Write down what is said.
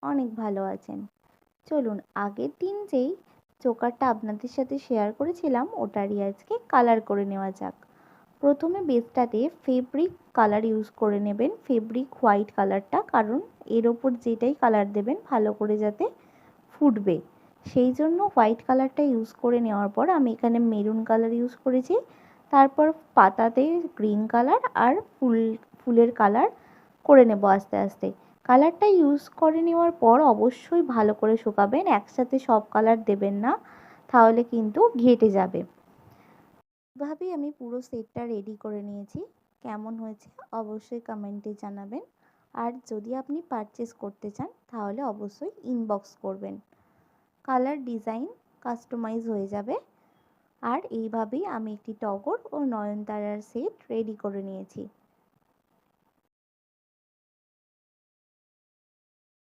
অনেক ভালো আছেন। চলুন আগের দিন যেই চোকারটা আপনাদের সাথে শেয়ার করেছিলাম ওটারই আজকে কালার করে নেওয়া যাক। প্রথমে বেসটাতে ফেব্রিক কালার ইউজ করে নেবেন, ফেব্রিক হোয়াইট কালারটা, কারণ এর ওপর যেটাই কালার দেবেন ভালো করে যাতে ফুটবে সেই জন্য হোয়াইট কালারটা ইউজ করে নেওয়ার পর আমি এখানে মেরুন কালার ইউজ করেছি। তারপর পাতাতে গ্রিন কালার আর ফুলের কালার করে নেব আস্তে আস্তে। কালারটা ইউজ করে নেওয়ার পর অবশ্যই ভালো করে শুকাবেন, একসাথে সব কালার দেবেন না, তাহলে কিন্তু ঘেটে যাবে। এভাবেই আমি পুরো সেটটা রেডি করে নিয়েছি। কেমন হয়েছে অবশ্যই কমেন্টে জানাবেন। আর যদি আপনি পারচেস করতে চান তাহলে অবশ্যই ইনবক্স করবেন। কালার ডিজাইন কাস্টমাইজ হয়ে যাবে। আর এইভাবেই আমি একটি টগর ও নয়নতারার সেট রেডি করে নিয়েছি।